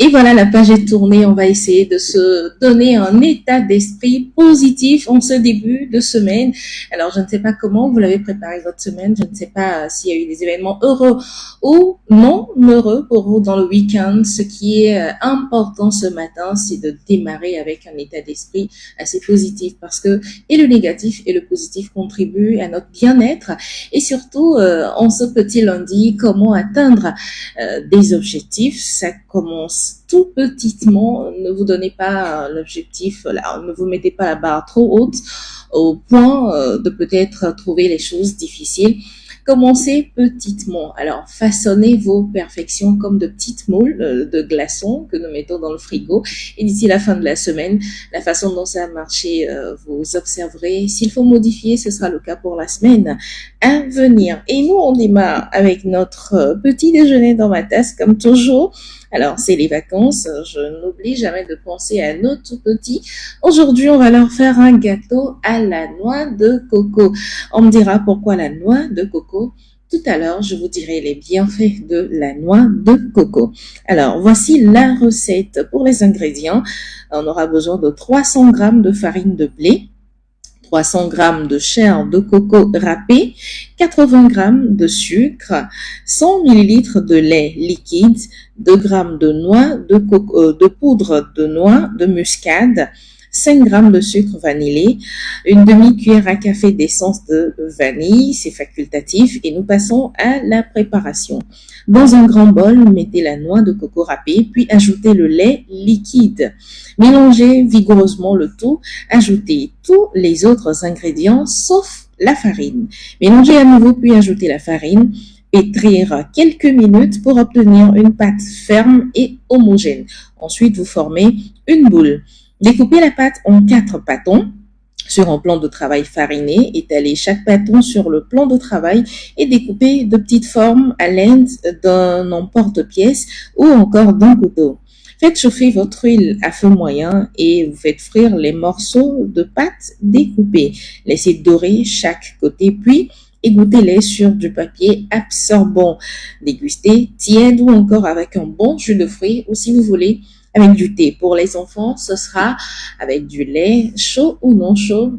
Et voilà, la page est tournée. On va essayer de se donner un état d'esprit positif en ce début de semaine. Alors, je ne sais pas comment vous l'avez préparé votre semaine. Je ne sais pas s'il y a eu des événements heureux ou non heureux pour vous dans le week-end. Ce qui est important ce matin, c'est de démarrer avec un état d'esprit assez positif parce que et le négatif et le positif contribuent à notre bien-être. Et surtout, en ce petit lundi, comment atteindre des objectifs. Ça commence tout petitement. Ne vous donnez pas l'objectif, là, ne vous mettez pas la barre trop haute au point de peut-être trouver les choses difficiles. Commencez petitement. Alors, façonnez vos perfections comme de petites moules de glaçons que nous mettons dans le frigo. Et d'ici la fin de la semaine, la façon dont ça a marché, vous observerez. S'il faut modifier, ce sera le cas pour la semaine à venir. Et nous, on démarre avec notre petit déjeuner dans ma tasse, comme toujours. Alors, c'est les vacances. Je n'oublie jamais de penser à nos tout petits. Aujourd'hui, on va leur faire un gâteau à la noix de coco. On me dira pourquoi la noix de coco. Tout à l'heure, je vous dirai les bienfaits de la noix de coco. Alors, voici la recette pour les ingrédients. On aura besoin de 300 g de farine de blé, 300 g de chair de coco râpée, 80 g de sucre, 100 ml de lait liquide, 2 g de noix de coco, de poudre de noix de muscade, 5 g de sucre vanillé, une demi-cuillère à café d'essence de vanille, c'est facultatif, et nous passons à la préparation. Dans un grand bol, mettez la noix de coco râpée, puis ajoutez le lait liquide. Mélangez vigoureusement le tout, ajoutez tous les autres ingrédients sauf la farine. Mélangez à nouveau, puis ajoutez la farine. Pétrir quelques minutes pour obtenir une pâte ferme et homogène. Ensuite, vous formez une boule. Découpez la pâte en 4 pâtons sur un plan de travail fariné. Étalez chaque pâton sur le plan de travail et découpez de petites formes à l'aide d'un emporte-pièce ou encore d'un couteau. Faites chauffer votre huile à feu moyen et vous faites frire les morceaux de pâte découpés. Laissez dorer chaque côté, puis égouttez-les sur du papier absorbant. Dégustez tiède ou encore avec un bon jus de fruits ou si vous voulez avec du thé. Pour les enfants, ce sera avec du lait chaud ou non chaud.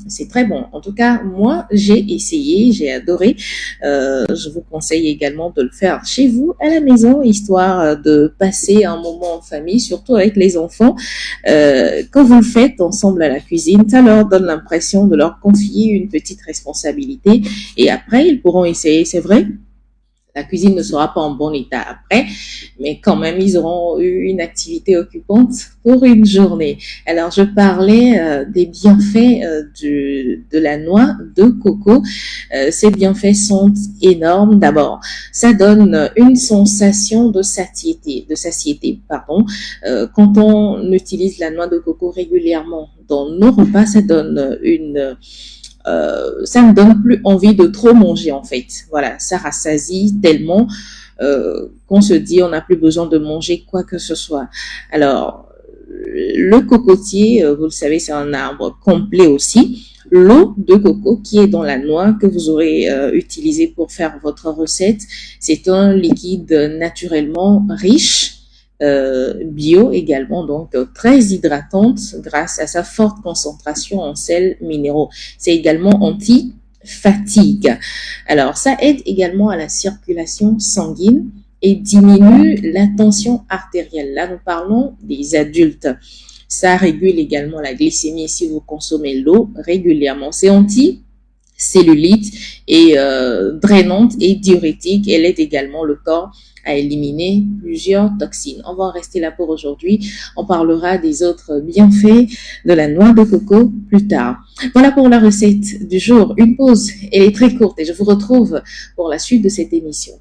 C'est très bon. En tout cas, moi, j'ai essayé, j'ai adoré. Je vous conseille également de le faire chez vous, à la maison, histoire de passer un moment en famille, surtout avec les enfants. Quand vous le faites ensemble à la cuisine, ça leur donne l'impression de leur confier une petite responsabilité. Et après, ils pourront essayer, c'est vrai. La cuisine ne sera pas en bon état après, mais quand même, ils auront eu une activité occupante pour une journée. Alors, je parlais des bienfaits de la noix de coco. Ces bienfaits sont énormes. D'abord, ça donne une sensation de satiété, quand on utilise la noix de coco régulièrement dans nos repas, ça donne ça ne donne plus envie de trop manger en fait. Voilà, ça rassasie tellement qu'on se dit on n'a plus besoin de manger quoi que ce soit. Alors, le cocotier, vous le savez, c'est un arbre complet aussi. L'eau de coco qui est dans la noix que vous aurez utilisée pour faire votre recette, c'est un liquide naturellement riche, bio également, donc très hydratante grâce à sa forte concentration en sels minéraux. C'est également anti-fatigue. Alors, ça aide également à la circulation sanguine et diminue la tension artérielle. Là, nous parlons des adultes. Ça régule également la glycémie si vous consommez l'eau régulièrement. C'est anti-cellulite et drainante et diurétique. Elle aide également le corps à éliminer plusieurs toxines. On va en rester là pour aujourd'hui. On parlera des autres bienfaits de la noix de coco plus tard. Voilà pour la recette du jour. Une pause, elle est très courte et je vous retrouve pour la suite de cette émission.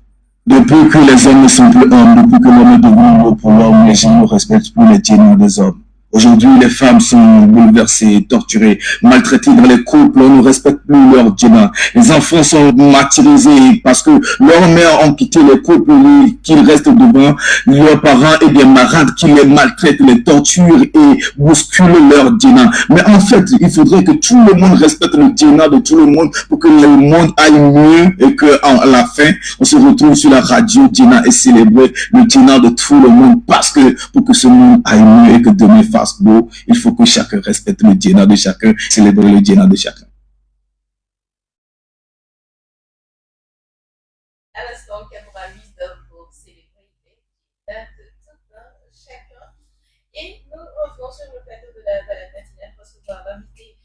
Depuis que les hommes ne sont plus hommes, depuis que l'homme est devenu le pouvoir, les gens ne respectent plus les dires des hommes. Aujourd'hui, les femmes sont bouleversées, torturées, maltraitées dans les couples, on ne respecte plus leur djinna. Les enfants sont martyrisés parce que leurs mères ont quitté les couples, qu'ils restent devant leurs parents et des marades qui les maltraitent, les torturent et bousculent leur djinna. Mais en fait, il faudrait que tout le monde respecte le djinna de tout le monde pour que le monde aille mieux et qu'à la fin, on se retrouve sur la radio djinna et célébrer le djinna de tout le monde parce que pour que ce monde aille mieux et que demain fasse beau, il faut que chacun respecte le djinna de chacun, célébrer le djinna de chacun. À l'instant, Caporal Wisdom pour célébrer les djinnas de tout un chacun. Et nous revenons sur le plateau de la balade matinale pour recevoir l'invité.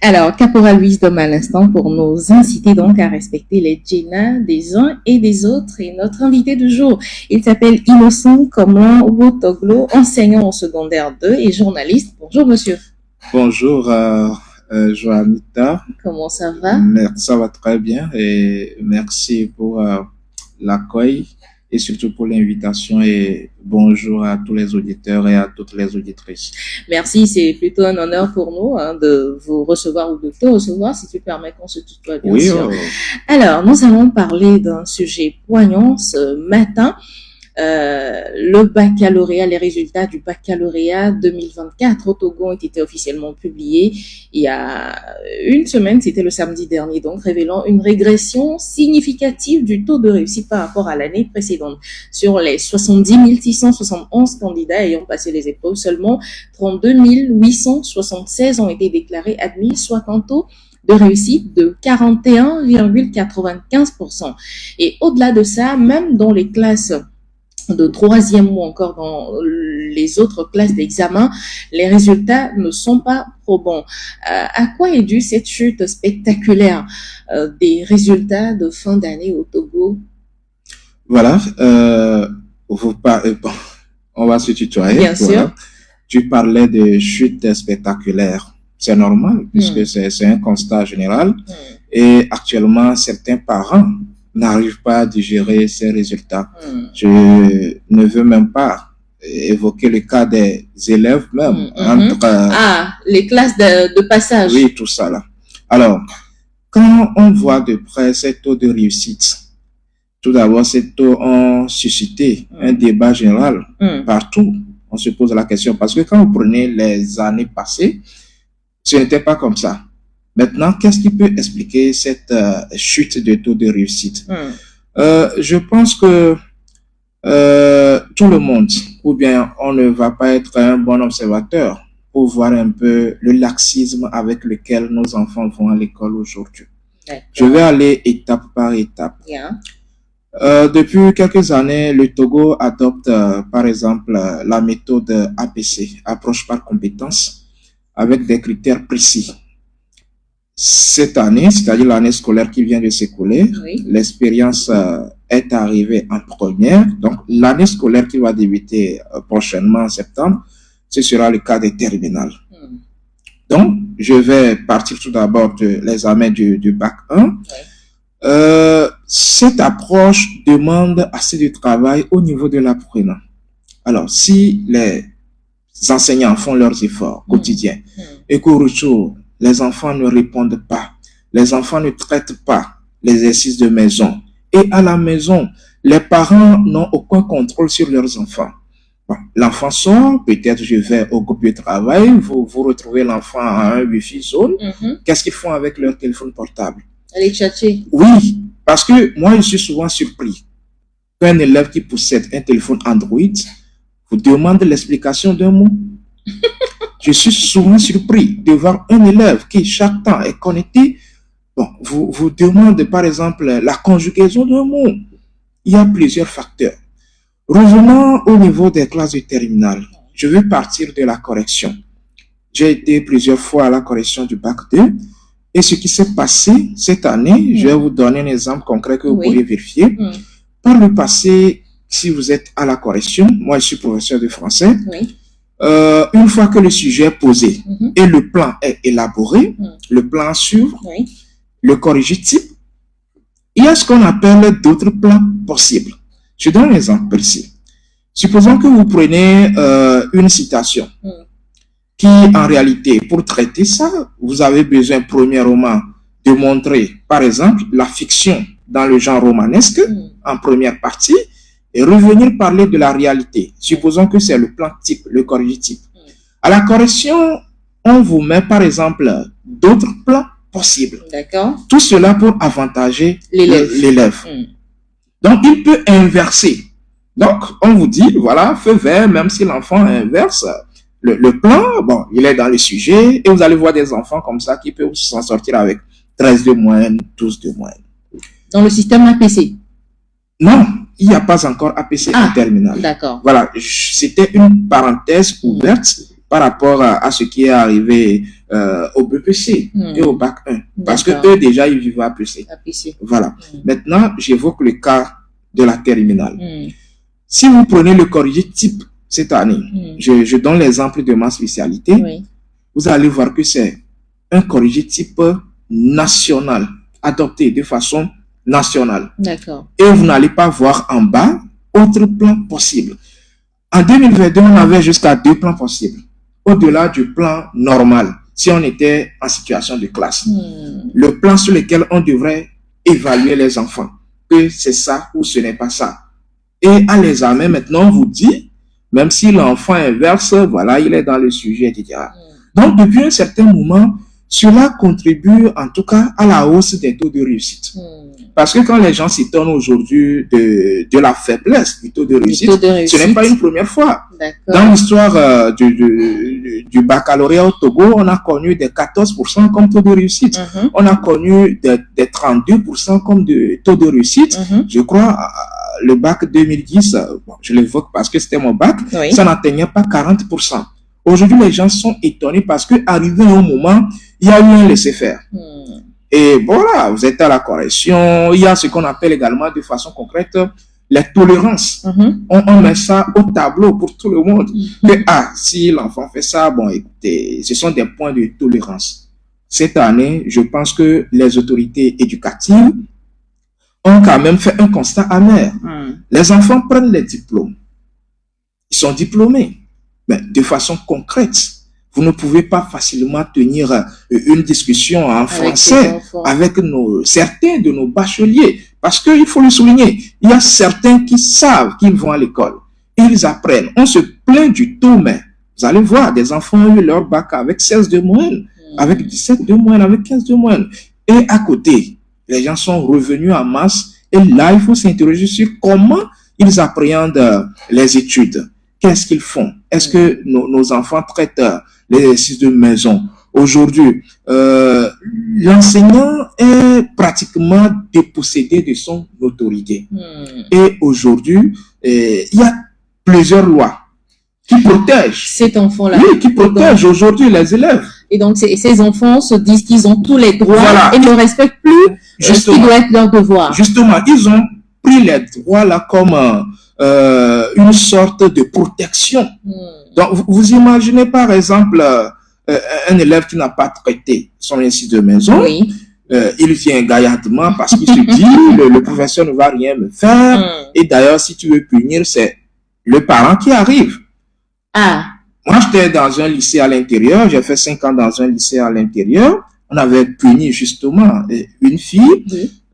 Alors, Caporal Wisdom à l'instant pour nous inciter donc à respecter les djinnas des uns et des autres. Et notre invité du jour, il s'appelle Innocent Komlan Wotoglo, enseignant au secondaire 2 et journaliste. Bonjour monsieur. Bonjour Joanita. Comment ça va? Ça va très bien et merci pour l'accueil et surtout pour l'invitation et bonjour à tous les auditeurs et à toutes les auditrices. Merci, c'est plutôt un honneur pour nous de vous recevoir ou de te recevoir, si tu permets qu'on se tutoie bien sûr. Alors, nous allons parler d'un sujet poignant ce matin. Le baccalauréat, les résultats du baccalauréat 2024 au Togo ont été officiellement publiés il y a une semaine, c'était le samedi dernier, donc révélant une régression significative du taux de réussite par rapport à l'année précédente. Sur les 70 671 candidats ayant passé les épreuves, seulement 32 876 ont été déclarés admis, soit un taux de réussite de 41,95%. Et au-delà de ça, même dans les classes de troisième ou encore dans les autres classes d'examen, les résultats ne sont pas probants. À quoi est due cette chute spectaculaire des résultats de fin d'année au Togo? Voilà, on va se tutoyer. Bien sûr. Tu parlais de chute spectaculaire. C'est normal puisque c'est un constat général. Et actuellement, certains parents n'arrive pas à digérer ces résultats. Je ne veux même pas évoquer le cas des élèves même. Les classes de passage. Oui, tout ça là. Alors, quand on voit de près ces taux de réussite, tout d'abord, ces taux ont suscité un débat général partout. On se pose la question parce que quand vous prenez les années passées, ce n'était pas comme ça. Maintenant, qu'est-ce qui peut expliquer cette chute de taux de réussite? Je pense que tout le monde, ou bien on ne va pas être un bon observateur pour voir un peu le laxisme avec lequel nos enfants vont à l'école aujourd'hui. Je vais aller étape par étape. Depuis quelques années, le Togo adopte par exemple la méthode APC, approche par compétence, avec des critères précis. Cette année, c'est-à-dire l'année scolaire qui vient de s'écouler, l'expérience est arrivée en première. Donc, l'année scolaire qui va débuter prochainement en septembre, ce sera le cas des terminales. Donc, je vais partir tout d'abord de l'examen du bac 1. Cette approche demande assez de travail au niveau de l'apprenant. Alors, si les enseignants font leurs efforts quotidiens et qu'au retour, les enfants ne répondent pas, les enfants ne traitent pas l'exercice de maison. Et à la maison, les parents n'ont aucun contrôle sur leurs enfants. Bon, l'enfant sort, peut-être je vais au groupe de travail, vous retrouvez l'enfant à un wifi zone. Qu'est-ce qu'ils font avec leur téléphone portable? Aller tchatcher. Oui, parce que moi je suis souvent surpris qu'un élève qui possède un téléphone Android vous demande l'explication d'un mot. Je suis souvent surpris de voir un élève qui chaque temps est connecté. Bon, vous demande par exemple la conjugaison d'un mot. Il y a plusieurs facteurs. Revenons au niveau des classes de terminale. Je vais partir de la correction. J'ai été plusieurs fois à la correction du bac 2. Et ce qui s'est passé cette année, je vais vous donner un exemple concret que vous pourriez vérifier. Par le passé, si vous êtes à la correction, moi je suis professeur de français, une fois que le sujet est posé et le plan est élaboré, le plan à suivre, le corrigé type, il y a ce qu'on appelle d'autres plans possibles. Je donne un exemple précis. Supposons que vous prenez une citation qui, en réalité, pour traiter ça, vous avez besoin, premièrement, de montrer, par exemple, la fiction dans le genre romanesque, en première partie, et revenir parler de la réalité. Supposons que c'est le plan type, le corrigitype. À la correction, on vous met, par exemple, d'autres plans possibles. D'accord. Tout cela pour avantager l'élève. Donc, il peut inverser. Donc, on vous dit, voilà, feu vert, même si l'enfant inverse le plan, bon, il est dans le sujet, et vous allez voir des enfants comme ça qui peuvent s'en sortir avec 13 de moyenne, 12 de moyenne. Dans le système APC? Non, il n'y a pas encore APC en terminale. D'accord. Voilà, c'était une parenthèse ouverte par rapport à ce qui est arrivé au BPC et au Bac 1. Parce que eux, déjà, ils vivent à APC. Voilà. Maintenant, j'évoque le cas de la terminale. Si vous prenez le corrigitype cette année, je donne l'exemple de ma spécialité, vous allez voir que c'est un corrigitype national, adopté de façon nationale. D'accord. Et vous n'allez pas voir en bas autre plan possible. En 2022, on avait jusqu'à 2 plans possibles, au-delà du plan normal, si on était en situation de classe. Le plan sur lequel on devrait évaluer les enfants, que c'est ça ou ce n'est pas ça. Et à l'examen, maintenant, on vous dit, même si l'enfant inverse, voilà, il est dans le sujet, etc. Donc, depuis un certain moment, cela contribue en tout cas à la hausse des taux de réussite. Parce que quand les gens s'étonnent aujourd'hui de la faiblesse du taux de réussite, ce n'est pas une première fois. Dans l'histoire du baccalauréat au Togo, on a connu des 14% comme taux de réussite. On a connu des 32% comme taux de réussite. Je crois, le bac 2010, bon, je l'évoque parce que c'était mon bac, ça n'atteignait pas 40%. Aujourd'hui, les gens sont étonnés parce que arrivé un moment, il y a eu un laisser-faire. Et voilà, vous êtes à la correction. Il y a ce qu'on appelle également de façon concrète les tolérances. On met ça au tableau pour tout le monde. Que, si l'enfant fait ça, bon, écoutez, ce sont des points de tolérance. Cette année, je pense que les autorités éducatives ont quand même fait un constat amer. Les enfants prennent les diplômes. Ils sont diplômés. Mais de façon concrète, vous ne pouvez pas facilement tenir une discussion en français avec certains de nos bacheliers. Parce qu'il faut le souligner, il y a certains qui savent qu'ils vont à l'école. Ils apprennent. On se plaint du taux, mais vous allez voir, des enfants ont eu leur bac avec 16 de moyenne, avec 17 de moyenne, avec 15 de moyenne. Et à côté, les gens sont revenus en masse. Et là, il faut s'interroger sur comment ils appréhendent les études. Qu'est-ce qu'ils font? Est-ce que nos enfants traitent l'exercice de maison? Aujourd'hui, l'enseignant est pratiquement dépossédé de son autorité. Et aujourd'hui, il y a plusieurs lois qui protègent cet enfant-là. Oui, qui protègent aujourd'hui les élèves. Et donc, ces enfants se disent qu'ils ont tous les droits et ne respectent plus ce qui doit être leur devoir. Justement, ils ont pris les droits là comme une sorte de protection. Donc, vous imaginez par exemple un élève qui n'a pas traité son exercice de maison. Il vient gaillardement parce qu'il se dit le professeur ne va rien me faire. Et d'ailleurs, si tu veux punir, c'est le parent qui arrive. Moi, j'étais dans un lycée à l'intérieur. J'ai fait 5 ans dans un lycée à l'intérieur. On avait puni justement une fille.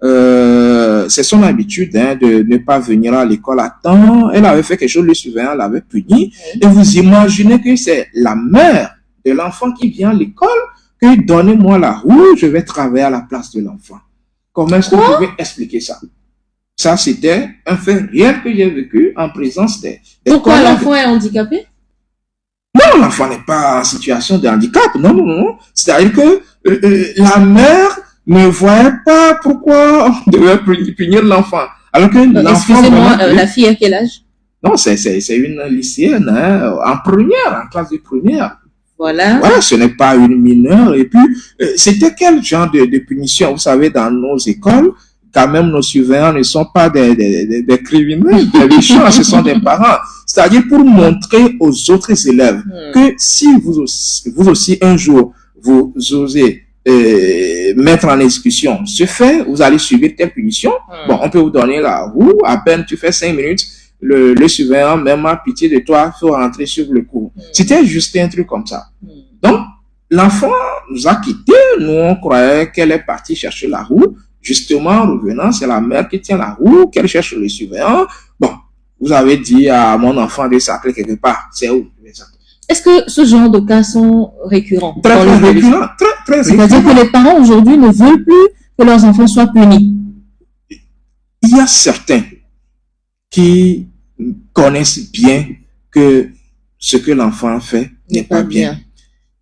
C'est son habitude de ne pas venir à l'école à temps. Elle avait fait quelque chose, le surveillant l'avait puni. Et vous imaginez que c'est la mère de l'enfant qui vient à l'école, que donnez-moi la roue, je vais travailler à la place de l'enfant. Comment est-ce que vous pouvez expliquer ça? Ça, c'était un fait réel que j'ai vécu en présence des Pourquoi l'enfant est handicapé? Non, l'enfant n'est pas en situation de handicap. Non, non, non. C'est-à-dire que la mère ne voyait pas pourquoi on devait punir l'enfant. Alors que l'enfant... Excusez-moi, la fille à quel âge? Non, c'est une lycéenne, hein, en première, en classe de première. Voilà. Voilà, ce n'est pas une mineure. Et puis, c'était quel genre de punition? Vous savez, dans nos écoles, quand même, nos surveillants ne sont pas des criminels, des méchants, ce sont des parents. C'est-à-dire pour montrer aux autres élèves que si vous aussi un jour, vous osez mettre en exécution ce fait, vous allez subir telle punition. Bon, on peut vous donner la roue, à peine tu fais 5 minutes, le surveillant même a pitié de toi, faut rentrer sur le cours. C'était juste un truc comme ça. Donc, l'enfant nous a quittés, nous on croyait qu'elle est partie chercher la roue. Justement, en revenant, c'est la mère qui tient la roue, qu'elle cherche le surveillant. Bon, vous avez dit à mon enfant de s'appeler quelque part. C'est où? Est-ce que ce genre de cas sont récurrents? Très récurrents. C'est-à-dire que les parents aujourd'hui ne veulent plus que leurs enfants soient punis. Il y a certains qui connaissent bien que ce que l'enfant fait n'est pas bien.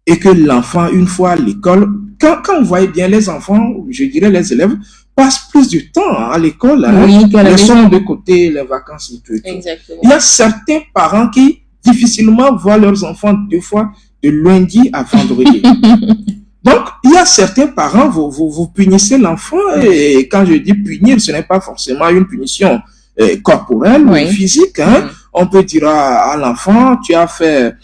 Et que l'enfant, une fois à l'école, quand on voit bien les enfants, je dirais les élèves, passent plus du temps à l'école, oui, laissons de côté les vacances et tout. Exactement. Il y a certains parents qui difficilement voient leurs enfants 2 fois de lundi à vendredi. Donc, il y a certains parents, vous punissez l'enfant, et quand je dis punir, ce n'est pas forcément une punition corporelle ou physique. On peut dire à l'enfant, tu as fait,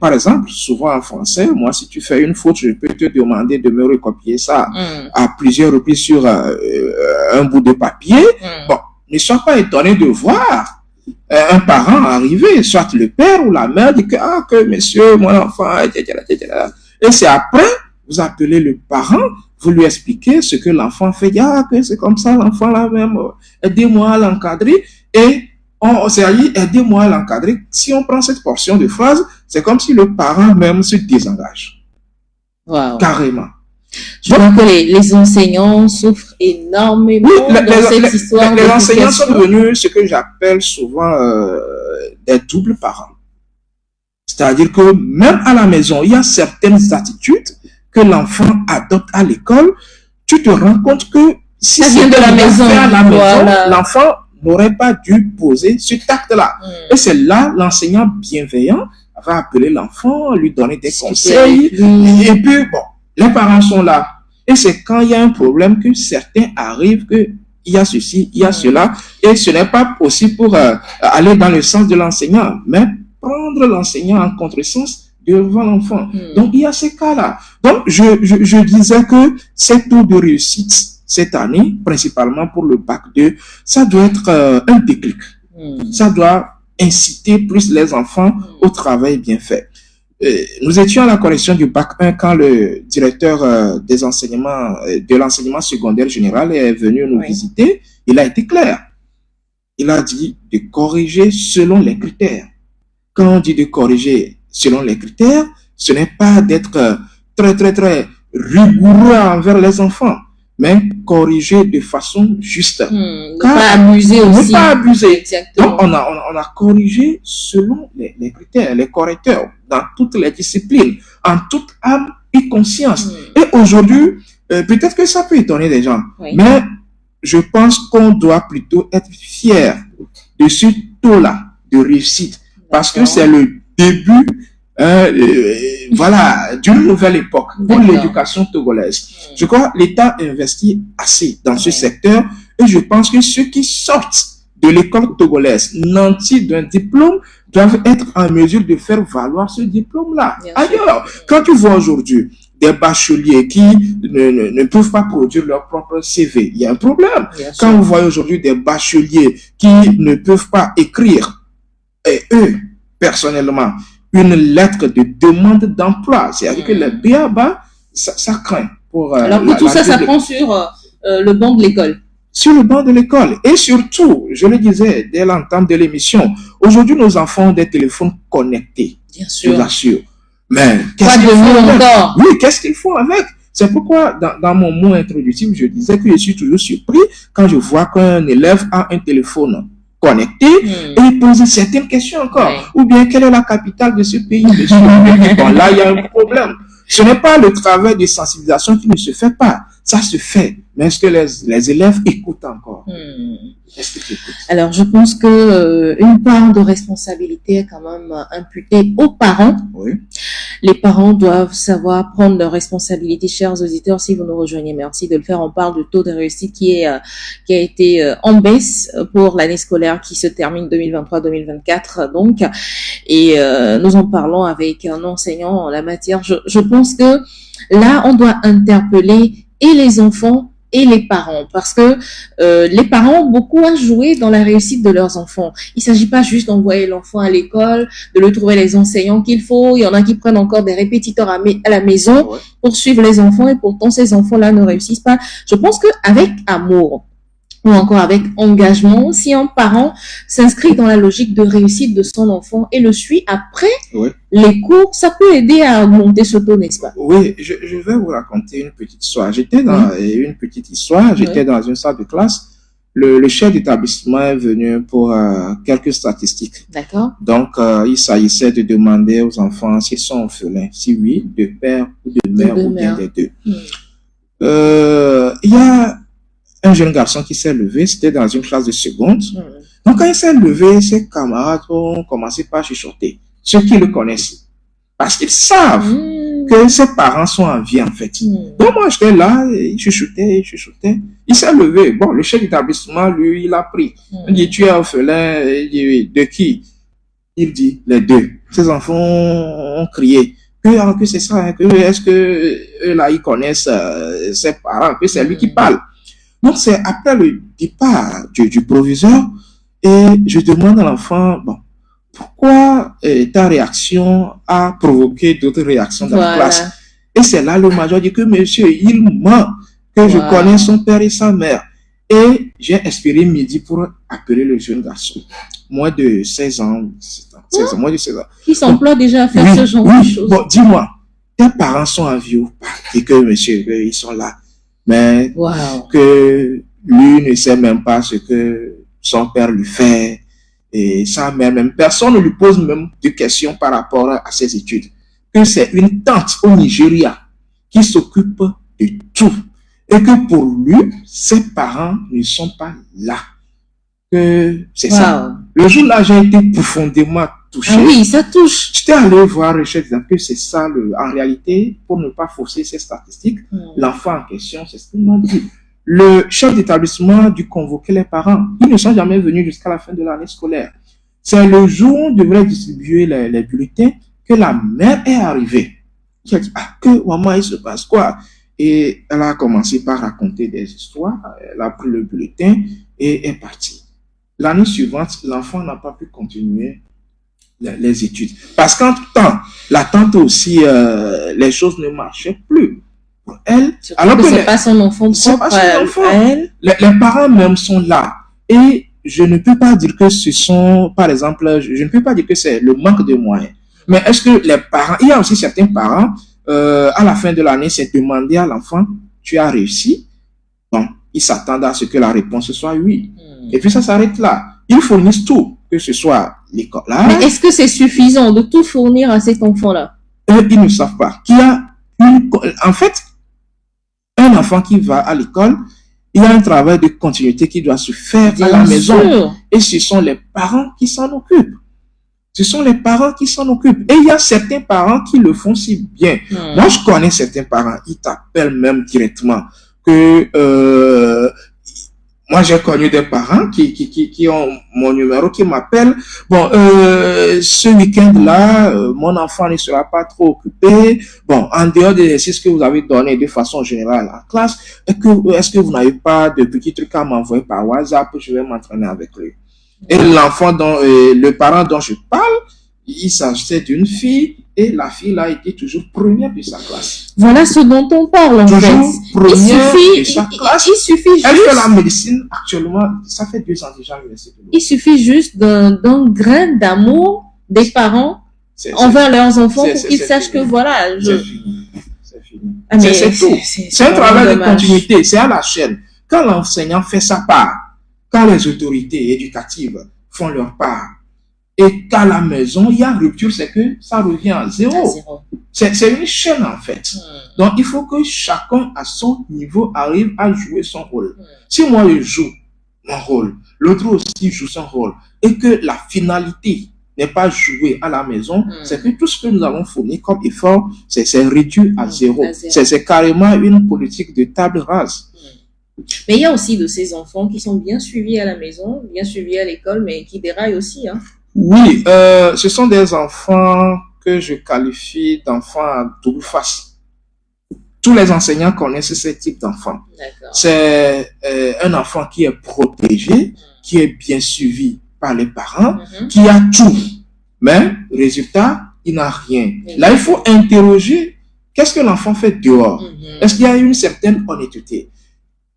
par exemple, souvent en français, moi, si tu fais une faute, je peux te demander de me recopier ça à plusieurs reprises sur un bout de papier. Bon, ne sois pas étonné de voir un parent arriver, soit le père ou la mère, dit que monsieur, mon enfant, etc., etc. Et c'est après, vous appelez le parent, vous lui expliquez ce que l'enfant fait, que c'est comme ça, l'enfant là même, aidez-moi à l'encadrer, et on s'est dit, aidez-moi à l'encadrer. Si on prend cette portion de phrase, c'est comme si le parent même se désengage. Wow. Carrément. Je crois que les enseignants souffrent énormément dans cette histoire. Les enseignants sont devenus ce que j'appelle souvent des doubles parents. C'est-à-dire que même à la maison, il y a certaines attitudes que l'enfant adopte à l'école. Tu te rends compte que si c'est de la maison, l'enfant n'aurait pas dû poser ce acte-là. Et c'est là, l'enseignant bienveillant va appeler l'enfant, lui donner des conseils. Et puis, bon, les parents sont là. Et c'est quand il y a un problème que certains arrivent, qu'il y a ceci, il y a cela. Et ce n'est pas possible pour aller dans le sens de l'enseignant, mais prendre l'enseignant en contresens devant l'enfant. Donc, il y a ces cas-là. Donc, je disais que ces taux de réussite cette année, principalement pour le bac 2, ça doit être un déclic. Ça doit inciter plus les enfants au travail bien fait. Nous étions à la correction du bac 1 quand le directeur des enseignements, de l'enseignement secondaire général est venu nous visiter. Il a été clair. Il a dit de corriger selon les critères. Quand on dit de corriger selon les critères, ce n'est pas d'être très rigoureux envers les enfants, mais corriger de façon juste. Ne pas abuser aussi. Ne pas abuser. Exactement. Donc, on a corrigé selon les critères, les correcteurs, dans toutes les disciplines, en toute âme et conscience. Et aujourd'hui, peut-être que ça peut étonner les gens, mais je pense qu'on doit plutôt être fier de ce taux-là de réussite, parce que c'est le début d'une nouvelle époque pour l'éducation togolaise. Je crois que l'État investit assez dans ce secteur, et je pense que ceux qui sortent de l'école togolaise nantis d'un diplôme doivent être en mesure de faire valoir ce diplôme-là. Ailleurs, quand tu vois aujourd'hui des bacheliers qui ne peuvent pas produire leur propre CV, il y a un problème. Quand vous voyez aujourd'hui des bacheliers qui ne peuvent pas écrire, et eux, personnellement, une lettre de demande d'emploi, c'est-à-dire que le BABA, ça craint. Alors que tout ça prend sur le banc de l'école. Sur le banc de l'école. Et surtout, je le disais dès l'entame de l'émission, aujourd'hui, nos enfants ont des téléphones connectés. Bien sûr. Je l'assure. Mais qu'est-ce qu'ils font encore? Oui, qu'est-ce qu'ils font avec? C'est pourquoi, dans mon mot introductif, je disais que je suis toujours surpris quand je vois qu'un élève a un téléphone connecté et il pose certaines questions encore. Ou bien, quelle est la capitale de ce pays? Bon, là, il y a un problème. Ce n'est pas le travail de sensibilisation qui ne se fait pas. Ça se fait. Mais est-ce que les élèves écoutent encore? Est-ce qu'ils écoutent? Alors, je pense que une part de responsabilité est quand même imputée aux parents. Oui. Les parents doivent savoir prendre leurs responsabilités, chers auditeurs. Si vous nous rejoignez, merci de le faire. On parle du taux de réussite qui a été en baisse pour l'année scolaire qui se termine 2023-2024. Donc, et nous en parlons avec un enseignant en la matière. Je pense que là, on doit interpeller et les enfants et les parents, parce que les parents ont beaucoup à jouer dans la réussite de leurs enfants. Il s'agit pas juste d'envoyer l'enfant à l'école, de lui trouver les enseignants qu'il faut. Il y en a qui prennent encore des répétiteurs à la maison pour suivre les enfants, et pourtant ces enfants-là ne réussissent pas. Je pense qu'avec amour, ou encore avec engagement, si un parent s'inscrit dans la logique de réussite de son enfant et le suit après les cours, ça peut aider à augmenter ce taux, n'est-ce pas? Oui, je vais vous raconter une petite histoire. J'étais dans j'étais dans une salle de classe. Le chef d'établissement est venu pour quelques statistiques. D'accord. Donc, il s'agissait de demander aux enfants s'ils sont orphelins. Si oui, de père ou de mère ou bien des deux. Il y a un jeune garçon qui s'est levé, c'était dans une classe de seconde. Donc, quand il s'est levé, ses camarades ont commencé par chuchoter. Ceux qui le connaissent. Parce qu'ils savent que ses parents sont en vie, en fait. Donc, moi, j'étais là, il chuchotait. Il s'est levé. Bon, le chef d'établissement, lui, il a pris. Il dit, tu es orphelin. Il dit, de qui? Il dit, les deux. Ses enfants ont crié. Que c'est ça, hein, est-ce que eux, là, ils connaissent ses parents, que c'est lui qui parle. Donc, c'est après le départ du proviseur, et je demande à l'enfant, bon, pourquoi ta réaction a provoqué d'autres réactions dans la classe? Et c'est là le major dit que monsieur, il ment, que je connais son père et sa mère. Et j'ai espéré midi pour appeler le jeune garçon, moins de 16 ans, moins de 16 ans. Qui s'emploie déjà à faire ce genre de choses. Bon, dis-moi, tes parents sont en vie ou pas? Et que monsieur, ils sont là. Mais que lui ne sait même pas ce que son père lui fait, et sa mère même, personne ne lui pose même de questions par rapport à ses études. Que c'est une tante au Nigeria qui s'occupe de tout, et que pour lui, ses parents ne sont pas là. Que c'est ça. Le jour-là, j'ai été profondément touché. Ah oui, ça touche. J'étais allé voir le chef que c'est ça, en réalité, pour ne pas fausser ces statistiques, l'enfant en question, c'est ce qu'il m'a dit. Le chef d'établissement dut convoquer les parents. Ils ne sont jamais venus jusqu'à la fin de l'année scolaire. C'est le jour où on devrait distribuer les bulletins que la mère est arrivée. J'ai dit, que maman, il se passe quoi? Et elle a commencé par raconter des histoires. Elle a pris le bulletin et est partie. L'année suivante, l'enfant n'a pas pu continuer les études. Parce qu'entre-temps, la tante aussi, les choses ne marchaient plus pour elle. Alors que c'est pas son enfant propre, elle. Les parents même sont là. Et je ne peux pas dire que ce sont, par exemple, je ne peux pas dire que c'est le manque de moyens. Mais est-ce que les parents, il y a aussi certains parents, à la fin de l'année, c'est demander à l'enfant, tu as réussi? Bon, ils s'attendent à ce que la réponse soit oui. Et puis ça s'arrête là. Ils fournissent tout, que ce soit l'école là. Mais est-ce que c'est suffisant de tout fournir à cet enfant-là? Ils ne savent pas qu'il y a en fait, un enfant qui va à l'école, il y a un travail de continuité qui doit se faire à la maison. Et ce sont les parents qui s'en occupent. Ce sont les parents qui s'en occupent. Et il y a certains parents qui le font si bien. Moi, je connais certains parents, ils t'appellent même directement que moi, j'ai connu des parents qui ont mon numéro, qui m'appellent. Bon, ce week-end-là, mon enfant ne sera pas trop occupé. Bon, en dehors des exercices que vous avez donnés de façon générale en classe, est-ce que vous n'avez pas de petits trucs à m'envoyer par WhatsApp? Je vais m'entraîner avec lui. Et l'enfant le parent dont je parle, il s'agissait d'une fille, et la fille là était toujours première de sa classe. Voilà ce dont on parle en fait. Il suffit juste. Elle fait la médecine actuellement, ça fait 2 ans déjà. Il suffit juste d'un grain d'amour des parents envers leurs enfants pour qu'ils sachent que voilà. C'est fini. C'est tout. C'est un travail de continuité, c'est à la chaîne. Quand l'enseignant fait sa part, quand les autorités éducatives font leur part, et qu'à la maison, il y a rupture, c'est que ça revient à zéro. C'est une chaîne, en fait. Donc, il faut que chacun, à son niveau, arrive à jouer son rôle. Si moi, je joue mon rôle, l'autre aussi joue son rôle, et que la finalité n'est pas jouée à la maison, c'est que tout ce que nous avons fourni comme effort, c'est réduit à zéro. C'est carrément une politique de table rase. Mais il y a aussi de ces enfants qui sont bien suivis à la maison, bien suivis à l'école, mais qui déraillent aussi, hein. Oui, ce sont des enfants que je qualifie d'enfants à double face. tous les enseignants connaissent ce type d'enfant. C'est un enfant qui est protégé, qui est bien suivi par les parents, qui a tout. Mais, résultat, il n'a rien. Là, il faut interroger qu'est-ce que l'enfant fait dehors. Est-ce qu'il y a une certaine honnêteté?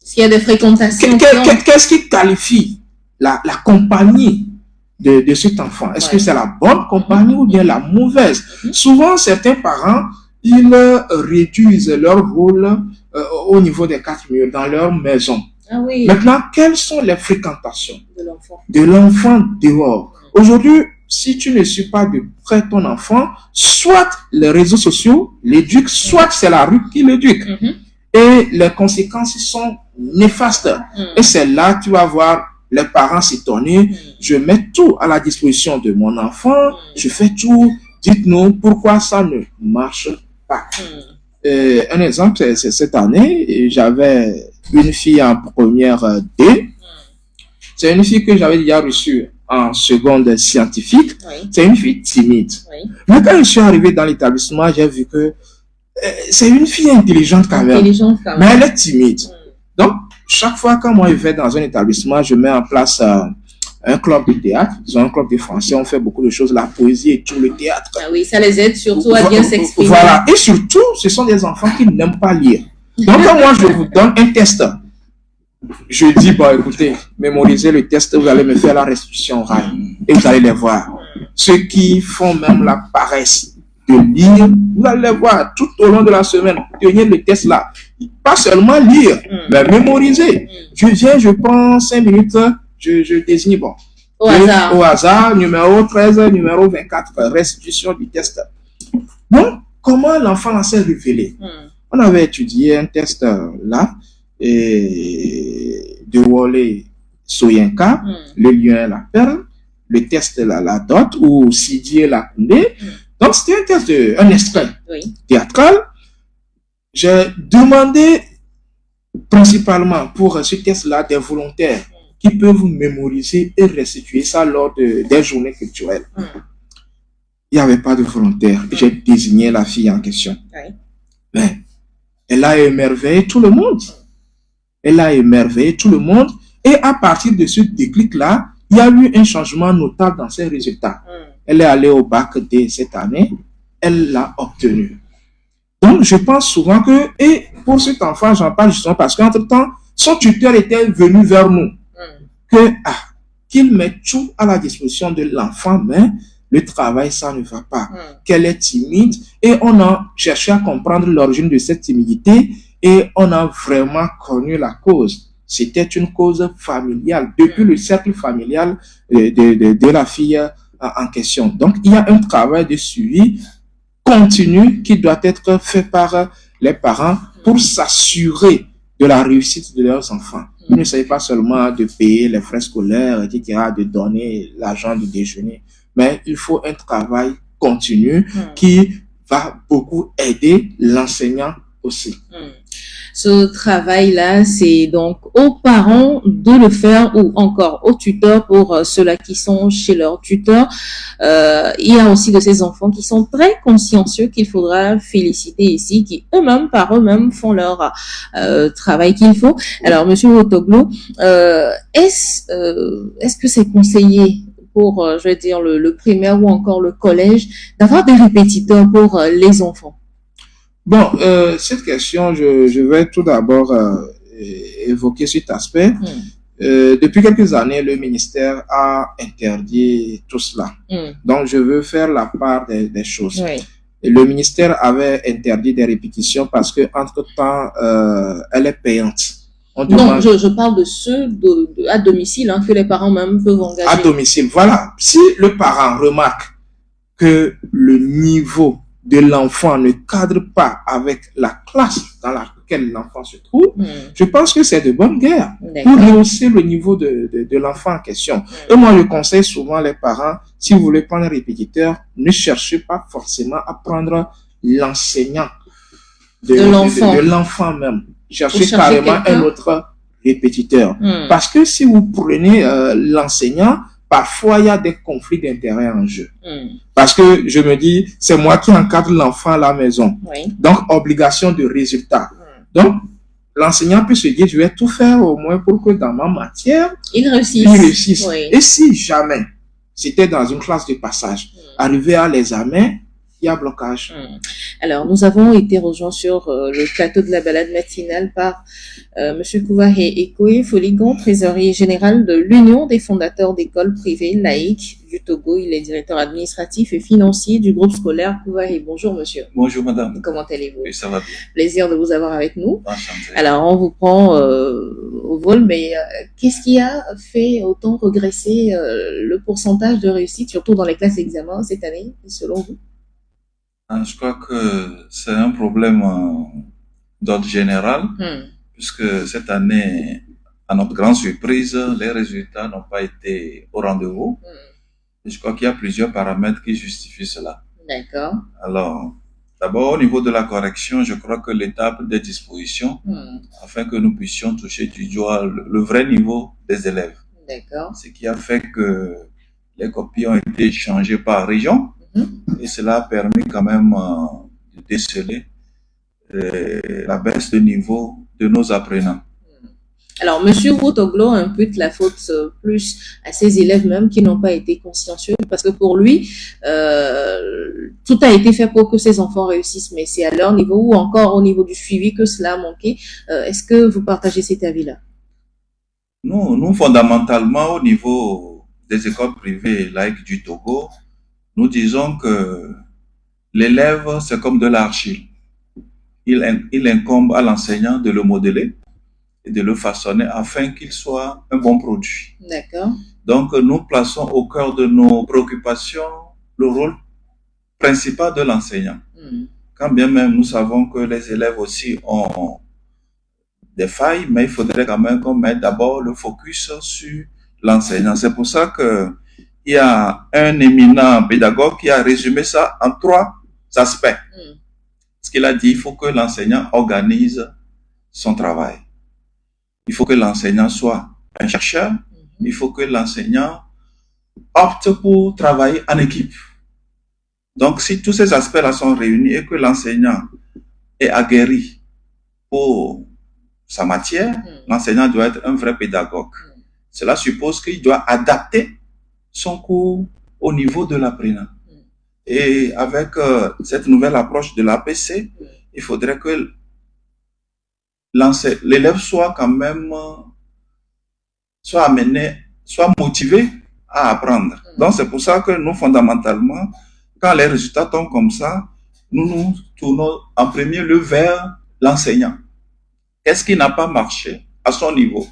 Est-ce qu'il y a des fréquentations? Qu'est-ce qui qualifie la compagnie de cet enfant? Est-ce que c'est la bonne compagnie ou bien la mauvaise? Souvent, certains parents, ils réduisent leur rôle au niveau des 4 murs dans leur maison. Maintenant, quelles sont les fréquentations de l'enfant dehors? Aujourd'hui, si tu ne suis pas de près ton enfant, soit les réseaux sociaux l'éduquent, soit c'est la rue qui l'éduque. Et les conséquences sont néfastes. Et c'est là que tu vas voir les parents s'étonner. Je mets tout à la disposition de mon enfant, je fais tout. Dites-nous pourquoi ça ne marche pas. Un exemple, c'est cette année, j'avais une fille en première D. C'est une fille que j'avais déjà reçue en seconde scientifique. C'est une fille timide. Mais quand je suis arrivé dans l'établissement, j'ai vu que c'est une fille intelligente quand même. Mais elle est timide. Donc, chaque fois quand moi je vais dans un établissement, je mets en place un club de théâtre, ils ont un club de français, on fait beaucoup de choses, la poésie et tout, le théâtre. Ah oui, ça les aide surtout à bien s'exprimer. Voilà, et surtout, ce sont des enfants qui n'aiment pas lire. Donc, quand moi je vous donne un test, je dis, bon, écoutez, mémorisez le test, vous allez me faire la restitution orale, et vous allez les voir. Ceux qui font même la paresse de lire, vous allez les voir tout au long de la semaine, tenir le test là. Pas seulement lire, mais mémoriser. Je viens, je prends 5 minutes, je désigne, bon. Au hasard, numéro 13, numéro 24, restitution du test. Donc, comment l'enfant s'est révélé? On avait étudié un test là, de Wole Soyinka, le lion et la perle, le test la dot, ou Sidi et la Koundé. Donc, c'était un test un extrait théâtral. J'ai demandé principalement pour ce test-là des volontaires qui peuvent mémoriser et restituer ça lors des journées culturelles. Il n'y avait pas de volontaires. J'ai désigné la fille en question. Mais elle a émerveillé tout le monde. Elle a émerveillé tout le monde. Et à partir de ce déclic-là, il y a eu un changement notable dans ses résultats. Elle est allée au bac D cette année. Elle l'a obtenu. Donc, je pense souvent que, et pour cet enfant, j'en parle justement parce qu'entre-temps, son tuteur était venu vers nous. Qu'il mette tout à la disposition de l'enfant, mais le travail, ça ne va pas. Qu'elle est timide, et on a cherché à comprendre l'origine de cette timidité, et on a vraiment connu la cause. C'était une cause familiale, depuis le cercle familial de la fille en question. Donc, il y a un travail de suivi continu qui doit être fait par les parents pour s'assurer de la réussite de leurs enfants. Il ne s'agit pas seulement de payer les frais scolaires, etc., de donner l'argent du déjeuner, mais il faut un travail continu qui va beaucoup aider l'enseignant aussi. Ce travail-là, c'est donc aux parents de le faire ou encore aux tuteurs pour ceux-là qui sont chez leurs tuteurs. Il y a aussi de ces enfants qui sont très consciencieux qu'il faudra féliciter ici, qui eux-mêmes, par eux-mêmes, font leur travail qu'il faut. Alors, Monsieur Otoglo, est-ce que c'est conseillé pour, je vais dire, le primaire ou encore le collège, d'avoir des répétiteurs pour les enfants? Bon, cette question, je vais tout d'abord évoquer cet aspect. Depuis quelques années, le ministère a interdit tout cela. Donc, je veux faire la part des choses. Et le ministère avait interdit des répétitions parce que entre-temps, elle est payante. Non, je parle de ceux à domicile, que les parents même peuvent engager. À domicile, voilà. Si le parent remarque que le niveau de l'enfant ne cadre pas avec la classe dans laquelle l'enfant se trouve, je pense que c'est de bonne guerre pour rehausser le niveau de l'enfant en question. Et moi, je conseille souvent les parents, si vous voulez prendre un répétiteur, ne cherchez pas forcément à prendre l'enseignant de l'enfant même. Cherchez carrément un autre répétiteur. Parce que si vous prenez l'enseignant, parfois il y a des conflits d'intérêts en jeu. Parce que je me dis, c'est moi qui encadre l'enfant à la maison. Donc, obligation de résultat. Donc, l'enseignant peut se dire, je vais tout faire au moins pour que dans ma matière, il réussisse. Et si jamais c'était dans une classe de passage, arrivé à l'examen, il y a blocage. Alors, nous avons été rejoints sur le plateau de la balade matinale par Monsieur Kouahé Ekoé Foligon, trésorier général de l'Union des fondateurs d'écoles privées laïques du Togo. Il est directeur administratif et financier du groupe scolaire Kouahé. Bonjour, monsieur. Bonjour, madame. Comment allez-vous? Oui, ça va bien. Plaisir de vous avoir avec nous. Enchanté. Alors, on vous prend au vol, mais qu'est-ce qui a fait autant regresser le pourcentage de réussite, surtout dans les classes d'examen cette année, selon vous? Je crois que c'est un problème d'ordre général, puisque cette année, à notre grande surprise, les résultats n'ont pas été au rendez-vous. Et je crois qu'il y a plusieurs paramètres qui justifient cela. D'accord. Alors, d'abord, au niveau de la correction, je crois que l'État a pris des dispositions afin que nous puissions toucher du doigt le vrai niveau des élèves. D'accord. Ce qui a fait que les copies ont été changées par région. Et cela a permis quand même de déceler la baisse de niveau de nos apprenants. Alors, Monsieur Routoglo impute la faute plus à ses élèves même qui n'ont pas été consciencieux, parce que pour lui, tout a été fait pour que ses enfants réussissent, mais c'est à leur niveau ou encore au niveau du suivi que cela a manqué. Est-ce que vous partagez cet avis-là? Nous, fondamentalement, au niveau des écoles privées laïques du Togo, nous disons que l'élève, c'est comme de l'argile. Il incombe à l'enseignant de le modeler et de le façonner afin qu'il soit un bon produit. D'accord. Donc, nous plaçons au cœur de nos préoccupations le rôle principal de l'enseignant. Quand bien même nous savons que les élèves aussi ont des failles, mais il faudrait quand même qu'on mette d'abord le focus sur l'enseignant. C'est pour ça que il y a un éminent pédagogue qui a résumé ça en 3 aspects. Ce qu'il a dit, il faut que l'enseignant organise son travail. Il faut que l'enseignant soit un chercheur. Il faut que l'enseignant opte pour travailler en équipe. Donc, si tous ces aspects-là sont réunis et que l'enseignant est aguerri pour sa matière, l'enseignant doit être un vrai pédagogue. Cela suppose qu'il doit adapter son cours au niveau de l'apprenant. Et avec cette nouvelle approche de l'APC, il faudrait que l'élève soit quand même soit motivé à apprendre. Donc c'est pour ça que nous, fondamentalement, quand les résultats tombent comme ça, nous nous tournons en premier lieu vers l'enseignant. Qu'est-ce qui n'a pas marché à son niveau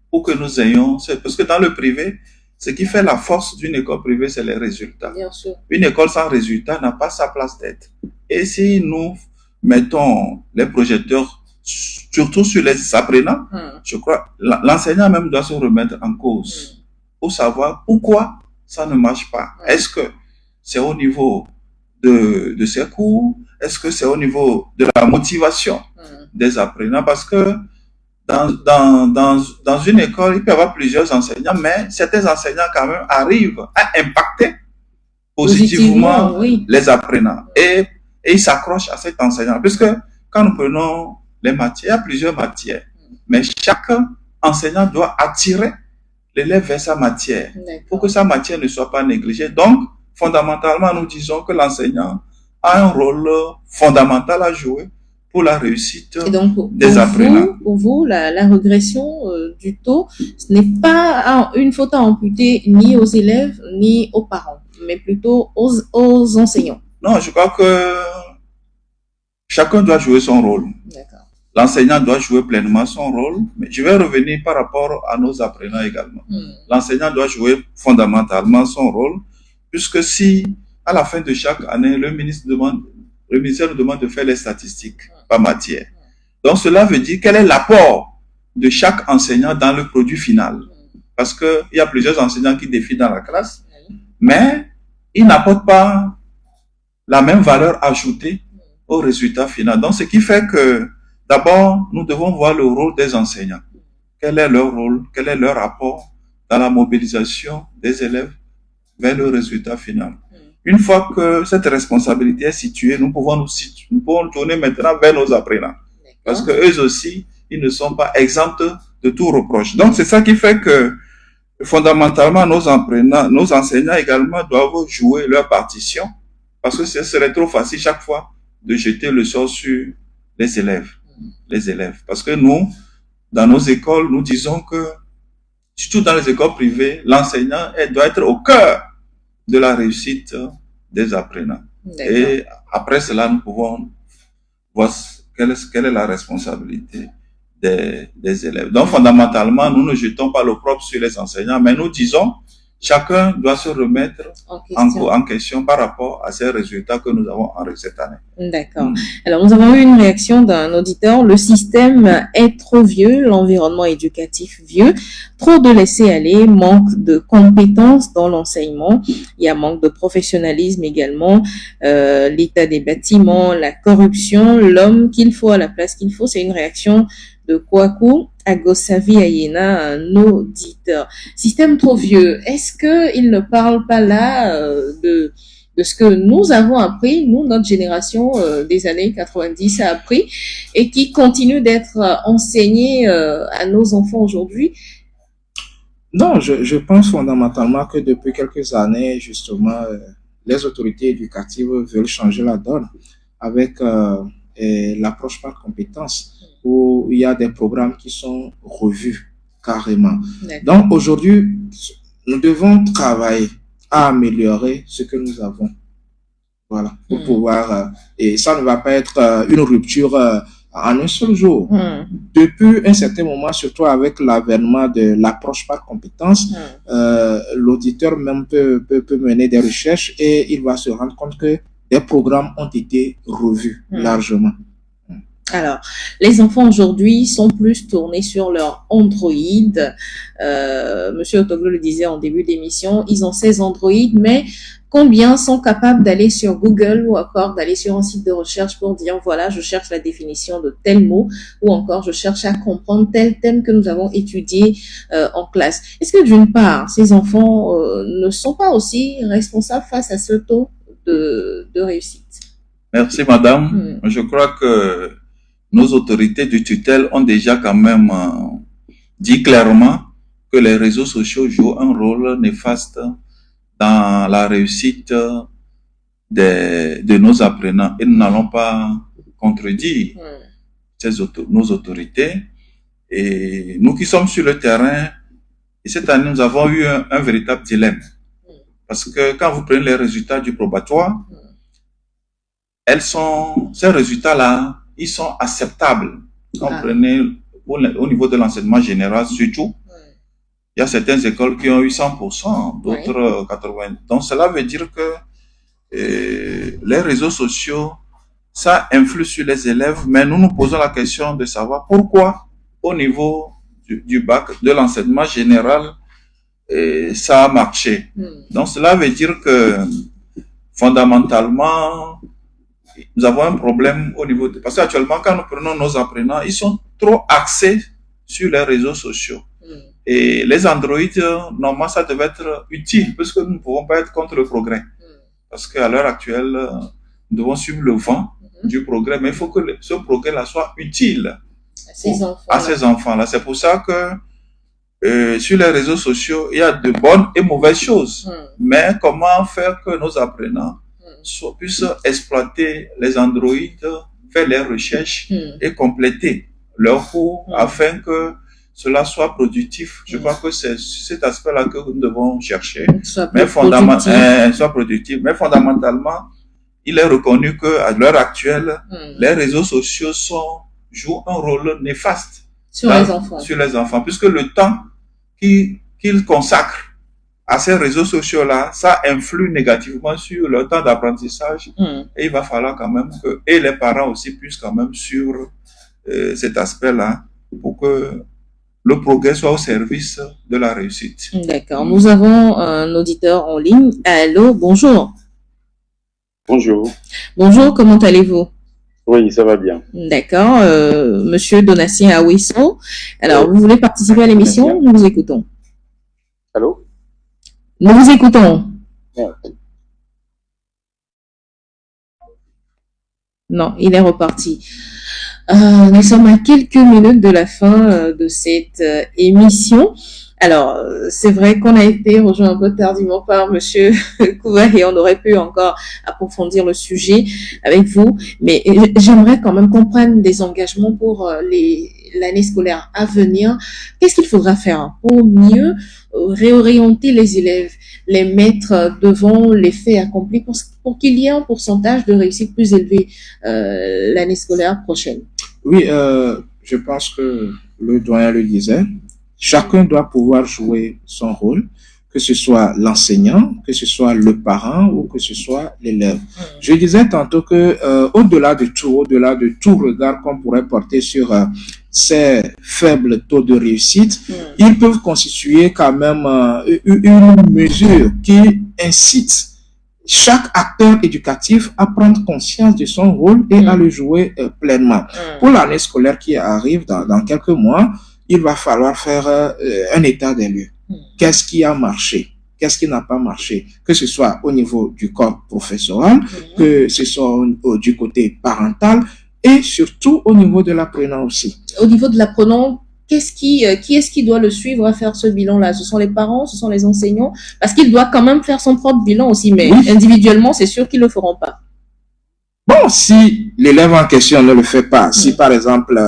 pour que nous ayons... Parce que dans le privé, ce qui fait la force d'une école privée, c'est les résultats. Bien sûr. Une école sans résultats n'a pas sa place d'être. Et si nous mettons les projecteurs surtout sur les apprenants, je crois l'enseignant même doit se remettre en cause pour savoir pourquoi ça ne marche pas. Est-ce que c'est au niveau de ses cours? Est-ce que c'est au niveau de la motivation des apprenants? Parce que dans une école, il peut y avoir plusieurs enseignants, mais certains enseignants quand même arrivent à impacter positivement les apprenants. Et ils s'accrochent à cet enseignant. Puisque quand nous prenons les matières, il y a plusieurs matières. Mais chaque enseignant doit attirer l'élève vers sa matière pour que sa matière ne soit pas négligée. Donc, fondamentalement, nous disons que l'enseignant a un rôle fondamental à jouer pour la réussite des apprenants. Pour vous, la régression du taux, ce n'est pas une faute à imputer ni aux élèves ni aux parents, mais plutôt aux enseignants. Non, je crois que chacun doit jouer son rôle. L'enseignant doit jouer pleinement son rôle, mais je vais revenir par rapport à nos apprenants également. L'enseignant doit jouer fondamentalement son rôle, puisque si, à la fin de chaque année, le ministère nous demande de faire les statistiques par matière. Donc, cela veut dire quel est l'apport de chaque enseignant dans le produit final. Parce qu'il y a plusieurs enseignants qui défilent dans la classe, mais ils n'apportent pas la même valeur ajoutée au résultat final. Donc, ce qui fait que, d'abord, nous devons voir le rôle des enseignants. Quel est leur rôle? Quel est leur apport dans la mobilisation des élèves vers le résultat final. Une fois que cette responsabilité est située, nous pouvons tourner maintenant vers nos apprenants. Parce que eux aussi, ils ne sont pas exempts de tout reproche. Donc, c'est ça qui fait que, fondamentalement, nos enseignants également doivent jouer leur partition. Parce que ce serait trop facile chaque fois de jeter le sort sur les élèves. Parce que nous, dans nos écoles, nous disons que, surtout dans les écoles privées, l'enseignant doit être au cœur de la réussite des apprenants. Et après cela, nous pouvons voir quelle est la responsabilité des élèves. Donc, fondamentalement, nous ne jetons pas l'opprobre sur les enseignants, mais nous disons, chacun doit se remettre en question par rapport à ces résultats que nous avons enregistrés cette année. D'accord. Alors, nous avons eu une réaction d'un auditeur. Le système est trop vieux, l'environnement éducatif vieux, trop de laisser-aller, manque de compétences dans l'enseignement. Il y a manque de professionnalisme également, l'état des bâtiments, la corruption, l'homme qu'il faut à la place qu'il faut. C'est une réaction de Kwaku Agosavi Ayena, un auditeur. Système trop vieux. Est-ce que il ne parle pas là de ce que nous avons appris, nous, notre génération des années 90 a appris et qui continue d'être enseigné à nos enfants aujourd'hui? Non, je pense fondamentalement que depuis quelques années, justement, les autorités éducatives veulent changer la donne avec l'approche par compétences, où il y a des programmes qui sont revus carrément. Donc aujourd'hui, nous devons travailler à améliorer ce que nous avons. Voilà, pour pouvoir, et ça ne va pas être une rupture en un seul jour. Depuis un certain moment, surtout avec l'avènement de l'approche par compétence, l'auditeur même peut mener des recherches et il va se rendre compte que des programmes ont été revus largement. Alors, les enfants aujourd'hui sont plus tournés sur leur Android. Monsieur Otoglo le disait en début d'émission, ils ont 16 Android, mais combien sont capables d'aller sur Google ou encore d'aller sur un site de recherche pour dire, voilà, je cherche la définition de tel mot, ou encore je cherche à comprendre tel thème que nous avons étudié en classe. Est-ce que d'une part, ces enfants ne sont pas aussi responsables face à ce taux de réussite? Merci madame. Je crois que nos autorités de tutelle ont déjà quand même dit clairement que les réseaux sociaux jouent un rôle néfaste dans la réussite de nos apprenants. Et nous n'allons pas contredire nos autorités. Et nous qui sommes sur le terrain, et cette année, nous avons eu un véritable dilemme. Parce que quand vous prenez les résultats du probatoire, ces résultats-là, ils sont acceptables. Quand vous prenez au niveau de l'enseignement général, surtout, il y a certaines écoles qui ont eu 100%, d'autres 80%. Donc, cela veut dire que les réseaux sociaux, ça influe sur les élèves, mais nous nous posons la question de savoir pourquoi, au niveau du bac, de l'enseignement général, ça a marché. Donc, cela veut dire que, fondamentalement, nous avons un problème au niveau parce qu'actuellement, quand nous prenons nos apprenants, ils sont trop axés sur les réseaux sociaux. Et les Android, normalement, ça devait être utile, parce que nous ne pouvons pas être contre le progrès. Parce qu'à l'heure actuelle, nous devons suivre le vent du progrès, mais il faut que ce progrès-là soit utile à ces enfants-là. C'est pour ça que sur les réseaux sociaux, il y a de bonnes et mauvaises choses. Mais comment faire que nos apprenants puissent exploiter les Android, faire les recherches et compléter leur cours afin que cela soit productif. Je crois que c'est cet aspect-là que nous devons chercher. Soit productif. Mais fondamentalement, il est reconnu qu'à l'heure actuelle, les réseaux sociaux jouent un rôle néfaste sur les enfants, puisque le temps qu'ils consacrent à ces réseaux sociaux-là, ça influe négativement sur leur temps d'apprentissage. Et il va falloir quand même que les parents aussi puissent quand même suivre cet aspect-là pour que le progrès soit au service de la réussite. D'accord. Nous avons un auditeur en ligne. Allô, bonjour. Bonjour. Bonjour, comment allez-vous? Oui, ça va bien. D'accord. Monsieur Donatien Awisso. Alors, vous voulez participer à l'émission? Nous vous écoutons. Allô? Nous vous écoutons. Non, il est reparti. Nous sommes à quelques minutes de la fin de cette émission. Alors, c'est vrai qu'on a été rejoint un peu tardivement par Monsieur Kouvahe et on aurait pu encore approfondir le sujet avec vous, mais j'aimerais quand même qu'on prenne des engagements pour l'année scolaire à venir. Qu'est-ce qu'il faudra faire pour mieux réorienter les élèves, les mettre devant les faits accomplis pour qu'il y ait un pourcentage de réussite plus élevé l'année scolaire prochaine? Oui, je pense que le doyen le disait. Chacun doit pouvoir jouer son rôle, que ce soit l'enseignant, que ce soit le parent ou que ce soit l'élève. Je disais tantôt que au-delà de tout regard qu'on pourrait porter sur ces faibles taux de réussite, ils peuvent constituer quand même une mesure qui incite chaque acteur éducatif à prendre conscience de son rôle et à le jouer pleinement. Pour l'année scolaire qui arrive dans quelques mois, il va falloir faire un état des lieux. Qu'est-ce qui a marché? Qu'est-ce qui n'a pas marché? Que ce soit au niveau du corps professoral, que ce soit du côté parental et surtout au niveau de l'apprenant aussi. Au niveau de l'apprenant, qui est-ce qui doit le suivre à faire ce bilan-là? Ce sont les parents, ce sont les enseignants? Parce qu'il doit quand même faire son propre bilan aussi, mais individuellement, c'est sûr qu'ils ne le feront pas. Bon, si l'élève en question ne le fait pas, si par exemple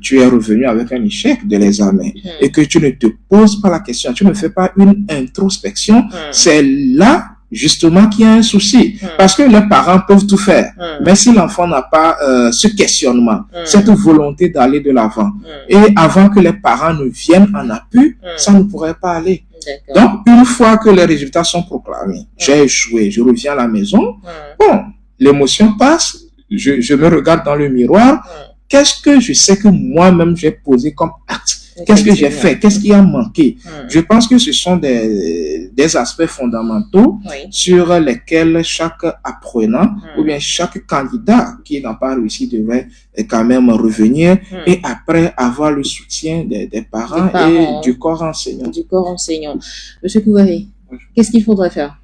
tu es revenu avec un échec de l'examen et que tu ne te poses pas la question, tu ne fais pas une introspection, c'est là justement qu'il y a un souci. Parce que les parents peuvent tout faire, mais si l'enfant n'a pas ce questionnement, cette volonté d'aller de l'avant, et avant que les parents ne viennent en appui, ça ne pourrait pas aller. Donc, une fois que les résultats sont proclamés, j'ai échoué, je reviens à la maison, bon, l'émotion passe, je me regarde dans le miroir, qu'est-ce que je sais que moi-même j'ai posé comme acte? Qu'est-ce que j'ai fait? Qu'est-ce qui a manqué? Je pense que ce sont des aspects fondamentaux sur lesquels chaque apprenant ou bien chaque candidat qui n'a pas réussi devrait quand même revenir et après avoir le soutien des parents et du corps enseignant. Du corps enseignant. Monsieur Kouvahe, qu'est-ce qu'il faudrait faire?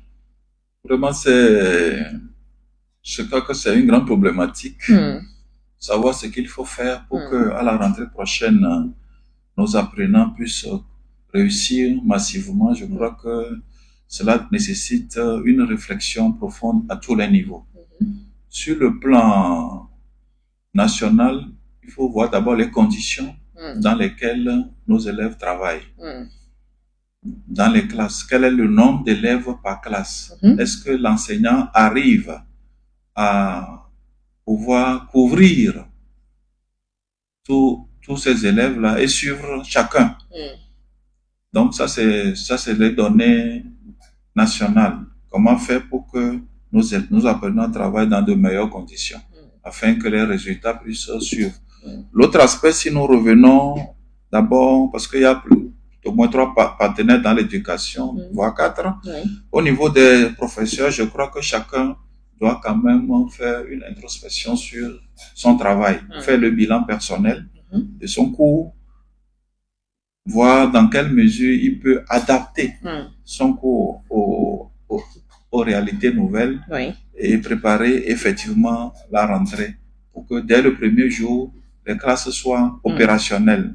Vraiment, je crois que c'est une grande problématique. Savoir ce qu'il faut faire pour que à la rentrée prochaine, nos apprenants puissent réussir massivement. Je crois que cela nécessite une réflexion profonde à tous les niveaux. Sur le plan national, il faut voir d'abord les conditions dans lesquelles nos élèves travaillent. Dans les classes, quel est le nombre d'élèves par classe? Est-ce que l'enseignant arrive à pouvoir couvrir tous ces élèves-là et suivre chacun? Donc ça c'est les données nationales. Comment faire pour que nos apprenants travaillent dans de meilleures conditions afin que les résultats puissent suivre. L'autre aspect, si nous revenons d'abord, parce qu'il y a au moins 3 partenaires dans l'éducation, voire 4. Au niveau des professeurs, je crois que chacun doit quand même faire une introspection sur son travail, faire le bilan personnel de son cours, voir dans quelle mesure il peut adapter son cours aux réalités nouvelles et préparer effectivement la rentrée pour que dès le premier jour, les classes soient opérationnelles.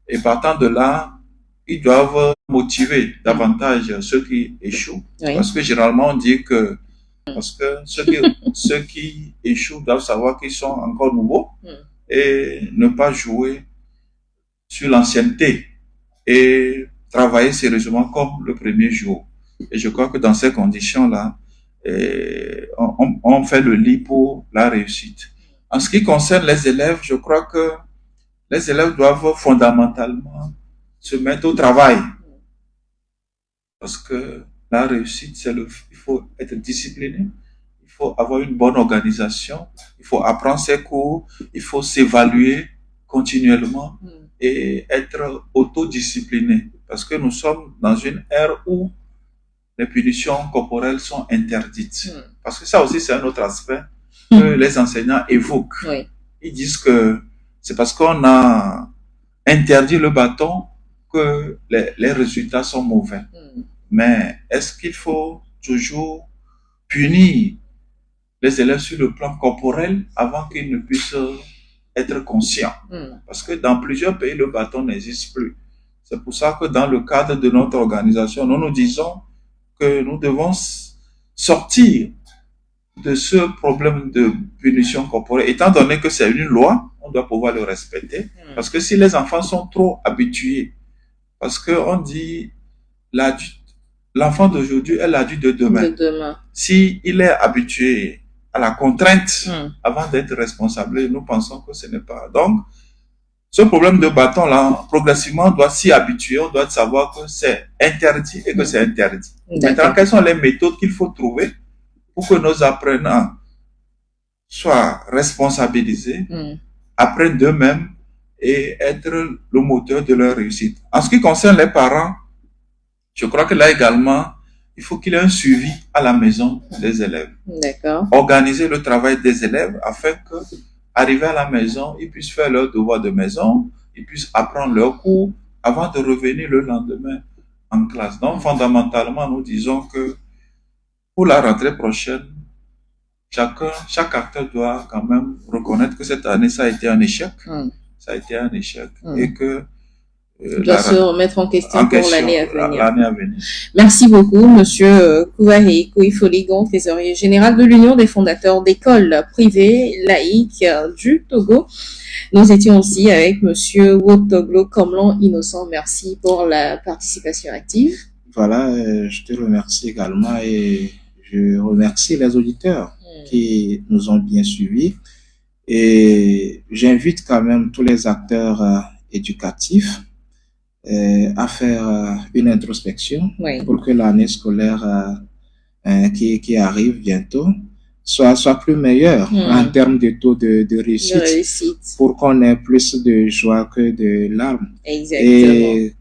Et partant de là, ils doivent motiver davantage ceux qui échouent. Parce que généralement, on dit que ceux qui échouent doivent savoir qu'ils sont encore nouveaux et ne pas jouer sur l'ancienneté et travailler sérieusement comme le premier jour. Et je crois que dans ces conditions-là, on fait le lit pour la réussite. En ce qui concerne les élèves, je crois que les élèves doivent fondamentalement se mettre au travail. Parce que la réussite, il faut être discipliné, il faut avoir une bonne organisation, il faut apprendre ses cours, il faut s'évaluer continuellement et être autodiscipliné. Parce que nous sommes dans une ère où les punitions corporelles sont interdites. Parce que ça aussi, c'est un autre aspect que les enseignants évoquent. Ils disent que c'est parce qu'on a interdit le bâton que les résultats sont mauvais. Mais est-ce qu'il faut toujours punir les élèves sur le plan corporel avant qu'ils ne puissent être conscients? Parce que dans plusieurs pays, le bâton n'existe plus. C'est pour ça que dans le cadre de notre organisation, nous disons que nous devons sortir de ce problème de punition corporelle. Étant donné que c'est une loi, on doit pouvoir le respecter. Parce que si les enfants sont trop habitués, parce qu'on dit l'enfant d'aujourd'hui est l'adulte de demain. Si il est habitué à la contrainte avant d'être responsable, nous pensons que ce n'est pas. Donc, ce problème de bâton-là, progressivement, on doit s'y habituer, on doit savoir que c'est interdit et que c'est interdit. Maintenant, quelles sont les méthodes qu'il faut trouver pour que nos apprenants soient responsabilisés, apprennent d'eux-mêmes et être le moteur de leur réussite. En ce qui concerne les parents, je crois que là également, il faut qu'il y ait un suivi à la maison des élèves. Organiser le travail des élèves afin que, arriver à la maison, ils puissent faire leurs devoirs de maison, ils puissent apprendre leurs cours avant de revenir le lendemain en classe. Donc, fondamentalement, nous disons que pour la rentrée prochaine, chaque acteur doit quand même reconnaître que cette année, ça a été un échec. Ça a été un échec. Et que doit se remettre en question pour l'année à venir. Merci beaucoup, Monsieur Kouahé Koifoligon, trésorier général de l'Union des fondateurs d'écoles privées laïques du Togo. Nous étions aussi avec Monsieur Wotoglo Komlon Innocent. Merci pour la participation active. Voilà, je te remercie également et je remercie les auditeurs qui nous ont bien suivis. Et j'invite quand même tous les acteurs éducatifs à faire une introspection pour que l'année scolaire qui arrive bientôt soit plus meilleure en termes de taux de réussite, pour qu'on ait plus de joie que de larmes. Et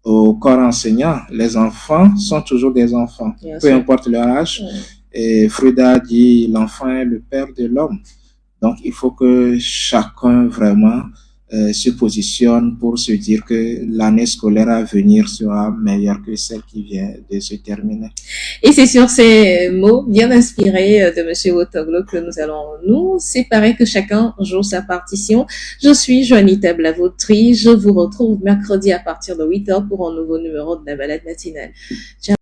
au corps enseignant, les enfants sont toujours des enfants, peu importe leur âge. Et Frida dit l'enfant est le père de l'homme. Donc il faut que chacun vraiment se positionne pour se dire que l'année scolaire à venir sera meilleure que celle qui vient de se terminer. Et c'est sur ces mots bien inspirés de Monsieur Wotoglo que nous allons nous séparer, que chacun joue sa partition. Je suis Juanita Blavautry. Je vous retrouve mercredi à partir de 8h pour un nouveau numéro de la balade matinale. Ciao.